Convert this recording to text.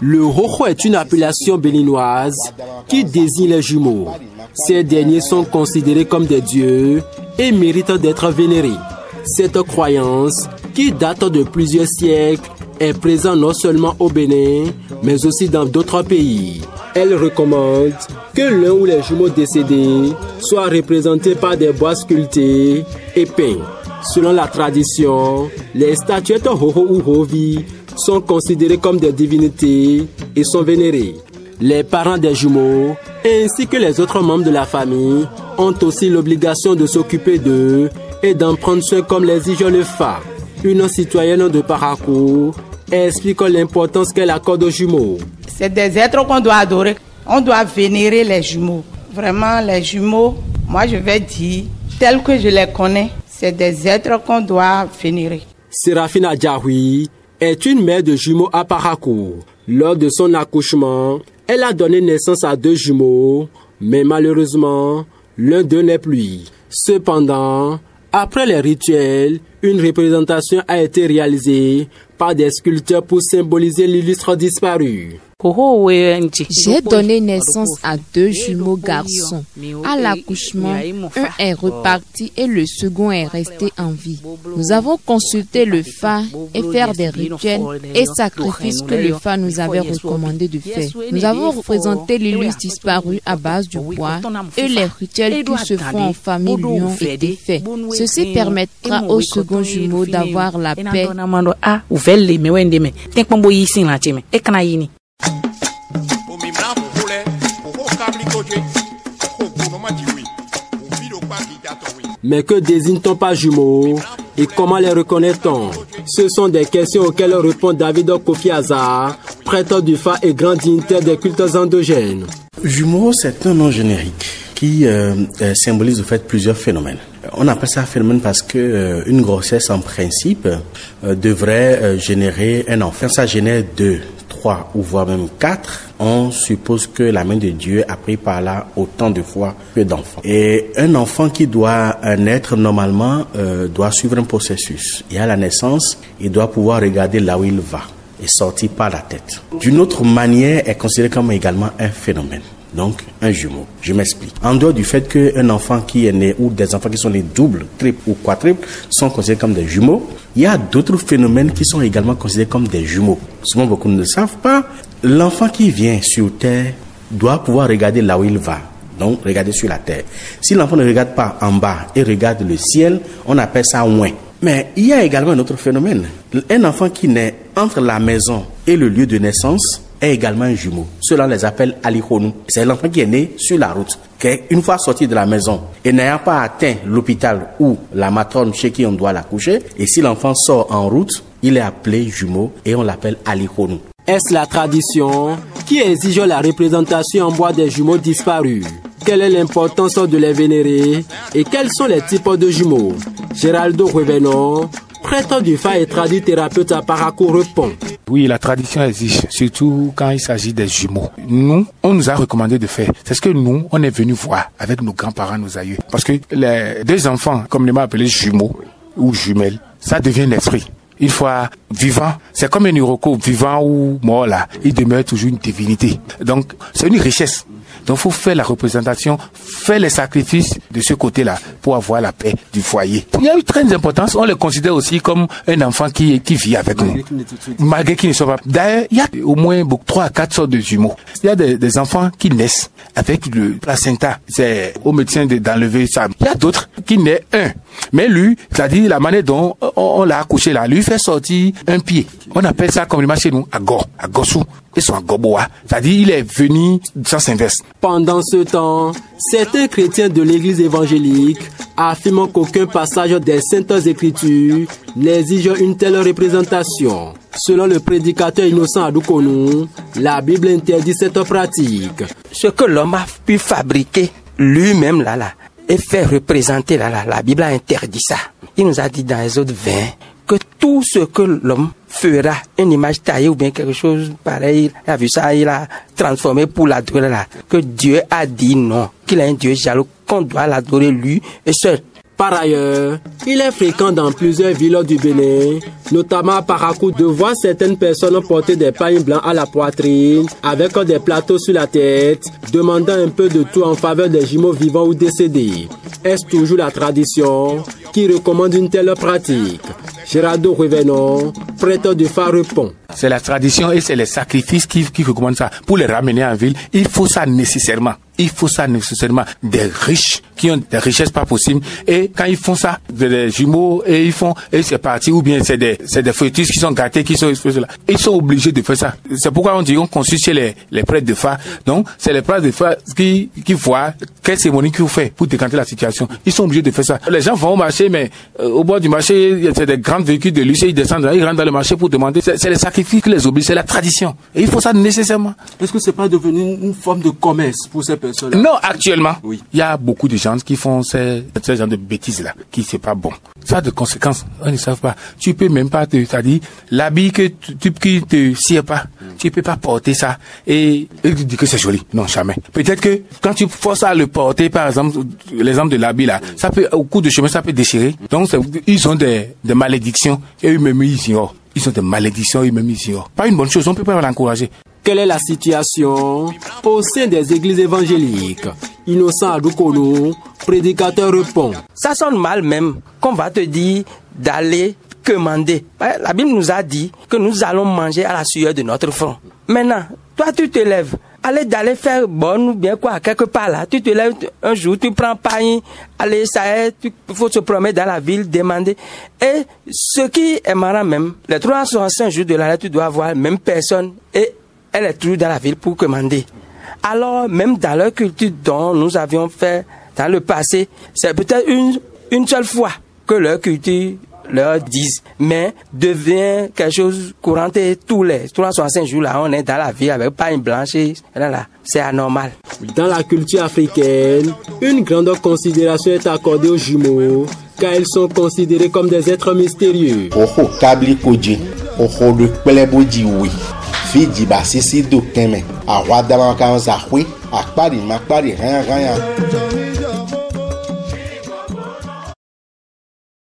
Le hoho est une appellation béninoise qui désigne les jumeaux. Ces derniers sont considérés comme des dieux et méritent d'être vénérés. Cette croyance, qui date de plusieurs siècles, est présente non seulement au Bénin, mais aussi dans d'autres pays. Elle recommande que l'un ou les jumeaux décédés soient représentés par des bois sculptés et peints. Selon la tradition, les statuettes hoho ou hovi sont considérées comme des divinités et sont vénérées. Les parents des jumeaux, ainsi que les autres membres de la famille, ont aussi l'obligation de s'occuper d'eux et d'en prendre soin comme les exige le Fa. Une citoyenne de Parakou explique l'importance qu'elle accorde aux jumeaux. C'est des êtres qu'on doit adorer. On doit vénérer les jumeaux. Vraiment, les jumeaux, moi je vais dire, tels que je les connais, c'est des êtres qu'on doit vénérer. Séraphine Adjaoui est une mère de jumeaux à Parakou. Lors de son accouchement, elle a donné naissance à 2 jumeaux, mais malheureusement, l'un d'eux n'est plus. Cependant, après les rituels, une représentation a été réalisée par des sculpteurs pour symboliser l'illustre disparu. J'ai donné naissance à 2 jumeaux garçons. À l'accouchement, un est reparti et le second est resté en vie. Nous avons consulté le Fa et faire des rituels et sacrifices que le Fa nous avait recommandé de faire. Nous avons représenté l'illustre disparu à base du bois et les rituels qui se font en famille lui ont été faits. Ceci permettra au second jumeau d'avoir la paix. Mais que désigne-t-on par jumeaux et comment les reconnaît-on? Ce sont des questions auxquelles répond David Kofi Azar, prêtre du Fa et grand dignitaire des cultes endogènes. Jumeaux, c'est un nom générique qui symbolise au fait plusieurs phénomènes. On appelle ça phénomène parce que une grossesse en principe devrait générer un enfant. Quand ça génère 2, 3 ou voire même 4, on suppose que la main de Dieu a pris par là autant de fois que d'enfants. Et un enfant qui doit naître normalement doit suivre un processus. Et à la naissance, il doit pouvoir regarder là où il va et sortir par la tête. D'une autre manière, est considéré comme également un phénomène. Donc, un jumeau. Je m'explique. En dehors du fait qu'un enfant qui est né ou des enfants qui sont nés doubles, triples ou quadruples sont considérés comme des jumeaux, il y a d'autres phénomènes qui sont également considérés comme des jumeaux. Souvent, beaucoup ne le savent pas. L'enfant qui vient sur terre doit pouvoir regarder là où il va. Donc, regarder sur la terre. Si l'enfant ne regarde pas en bas et regarde le ciel, on appelle ça ouin. Mais il y a également un autre phénomène. Un enfant qui naît entre la maison et le lieu de naissance est également un jumeau. Cela les appelle alihonou. C'est l'enfant qui est né sur la route, qui une fois sorti de la maison et n'ayant pas atteint l'hôpital ou la matrone chez qui on doit l'accoucher, et si l'enfant sort en route, il est appelé jumeau et on l'appelle alihonou. Est-ce la tradition qui exige la représentation en bois des jumeaux disparus? Quelle est l'importance de les vénérer et quels sont les types de jumeaux? Géraldo Revenon, prêtre du Fa et traduit thérapeute à Parakou, répond. Oui, la tradition exige, surtout quand il s'agit des jumeaux. Nous, on nous a recommandé de faire. C'est ce que nous, on est venu voir avec nos grands-parents, nos aïeux. Parce que les 2 enfants, comme les m'a appelé jumeaux ou jumelles, ça devient un esprit. Une fois vivant, c'est comme un uroko, vivant ou mort là, il demeure toujours une divinité. Donc, c'est une richesse. Donc, il faut faire la représentation, faire les sacrifices de ce côté-là pour avoir la paix du foyer. Il y a une très importance, on les considère aussi comme un enfant qui vit avec nous. Malgré qu'ils ne sont pas. D'ailleurs, il y a au moins 3 à 4 sortes de jumeaux. Il y a des enfants qui naissent avec le placenta. C'est au médecin d'enlever ça. Il y a d'autres qui naissent un. Mais lui, c'est-à-dire la manière dont on l'a accouché là, lui fait sortir un pied. On appelle ça comme chez nous, agosou. Ils sont goboa. C'est-à-dire il est venu sans s'inverse. Pendant ce temps, certains chrétiens de l'église évangélique affirment qu'aucun passage des Saintes Écritures n'exige une telle représentation. Selon le prédicateur Innocent Adoukonou, la Bible interdit cette pratique. Ce que l'homme a pu fabriquer lui-même là et faire représenter la Bible a interdit ça. Il nous a dit dans Exode 20 que tout ce que l'homme fera, une image taillée ou bien quelque chose pareil, il a vu ça, il a transformé pour l'adorer là, que Dieu a dit non, qu'il est un Dieu jaloux, qu'on doit l'adorer lui et seul. Par ailleurs, il est fréquent dans plusieurs villes du Bénin, notamment à Parakou, de voir certaines personnes porter des pagnes blancs à la poitrine avec des plateaux sur la tête, demandant un peu de tout en faveur des jumeaux vivants ou décédés. Est-ce toujours la tradition qui recommande une telle pratique? Gérardo Revenon, prêtre du phare répond. C'est la tradition et c'est les sacrifices qui recommandent ça. Pour les ramener en ville, il faut ça nécessairement. Il faut ça nécessairement. Des riches qui ont des richesses pas possibles. Et quand ils font ça, des jumeaux, et ils font, et c'est parti, ou bien c'est des fœtus qui sont gâtés, qui sont exposés là. Ils sont obligés de faire ça. C'est pourquoi on dit, on consulte chez les prêtres de phare. Donc, c'est les prêtres de phare qui voient quelle cérémonie qu'il faut faire pour décanter la situation. Ils sont obligés de faire ça. Les gens vont au marché, mais au bord du marché, c'est des grands véhicules de luxe, ils descendent, ils rentrent dans le marché pour demander. C'est les sacrifices qui les obligent, c'est la tradition. Et il faut ça nécessairement. Est-ce que c'est pas devenu une forme de commerce pour ces personnes-là? Non, actuellement, oui. Il y a beaucoup de gens qui font ces genre de bêtises-là, qui c'est pas bon. Ça a de conséquences, on ne savent pas. Tu peux même pas c'est-à-dire, l'habit qui te sied pas, tu peux pas porter ça et tu dis que c'est joli. Non, jamais. Peut-être que quand tu forces à le porter, par exemple, l'exemple de l'habit là, ça peut, au cours de chemin, ça peut déchirer. Donc, ils ont des malédictions et eux-mêmes ils ignorent. Ils ont des malédictions et eux-mêmes ils ignorent. Pas une bonne chose, on peut pas l'encourager. Quelle est la situation au sein des églises évangéliques? Innocent Adoukono, prédicateur, répond. Ça sonne mal même qu'on va te dire d'aller commander. La Bible nous a dit que nous allons manger à la sueur de notre front. Maintenant, toi tu te lèves, d'aller faire bonne ou bien quoi, quelque part là, tu te lèves un jour, tu prends pain, allez, ça est, il faut se promener dans la ville, demander. Et ce qui est marrant même, les 365 jours de l'année, tu dois voir même personne et elle est toujours dans la ville pour commander. Alors, même dans leur culture dont nous avions fait dans le passé, c'est peut-être une seule fois que leur culture leur dise, mais devient quelque chose courant et tous les 365 jours là, on est dans la ville avec pain blanche, là, c'est anormal. Dans la culture africaine, une grande considération est accordée aux jumeaux, car ils sont considérés comme des êtres mystérieux. Fiji ba sisi do keme a wada ma kan za hwe a pari ma pari ran ran